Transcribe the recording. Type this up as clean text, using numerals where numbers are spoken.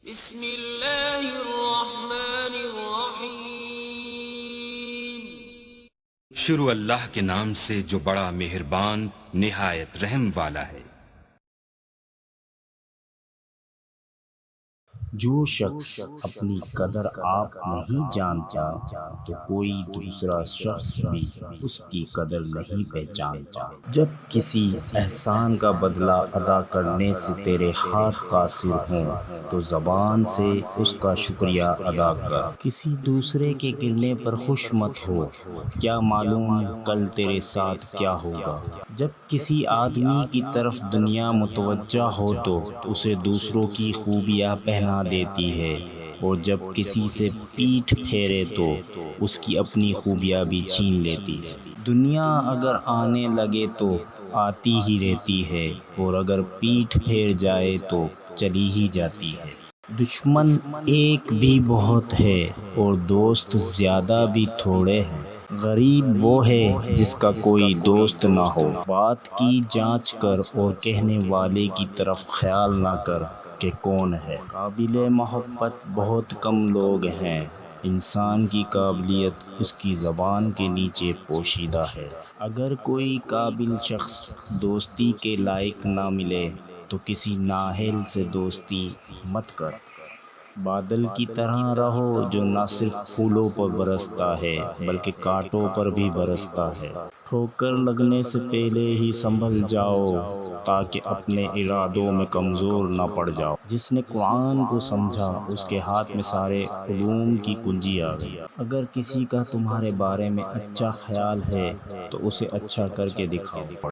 بسم اللہ الرحمن الرحیم۔ شروع اللہ کے نام سے جو بڑا مہربان نہایت رحم والا ہے۔ جو شخص اپنی قدر آپ نہیں جانتا تو کوئی دوسرا شخص بھی اس کی قدر نہیں پہچانتا۔ جب کسی احسان کا بدلہ ادا کرنے سے تیرے ہاتھ قاصر ہوں تو زبان سے اس کا شکریہ ادا کر۔ کسی دوسرے کے گرنے پر خوش مت ہو، کیا معلوم کل تیرے ساتھ کیا ہوگا۔ جب کسی آدمی کی طرف دنیا متوجہ ہو تو اسے دوسروں کی خوبیاں پہنا دیتی ہے، اور جب کسی سے پیٹھ پھیرے تو اس کی اپنی خوبیاں بھی چھین لیتی ہے۔ دنیا اگر آنے لگے تو آتی ہی رہتی ہے، اور اگر پیٹھ پھیر جائے تو چلی ہی جاتی ہے۔ دشمن ایک بھی بہت ہے اور دوست زیادہ بھی تھوڑے ہیں۔ غریب وہ ہے جس کا کوئی دوست نہ ہو۔ بات کی جانچ کر اور کہنے والے کی طرف خیال نہ کر کہ کون ہے۔ قابل محبت بہت کم لوگ ہیں۔ انسان کی قابلیت اس کی زبان کے نیچے پوشیدہ ہے۔ اگر کوئی قابل شخص دوستی کے لائق نہ ملے تو کسی نااہل سے دوستی مت کر۔ بادل کی طرح رہو جو نہ صرف پھولوں پر برستا ہے بلکہ کانٹوں پر بھی برستا ہے۔ ٹھوکر لگنے سے پہلے ہی سنبھل جاؤ تاکہ اپنے ارادوں میں کمزور نہ پڑ جاؤ۔ جس نے قرآن کو سمجھا اس کے ہاتھ میں سارے علوم کی کنجی آ گئی۔ اگر کسی کا تمہارے بارے میں اچھا خیال ہے تو اسے اچھا کر کے دکھاؤ۔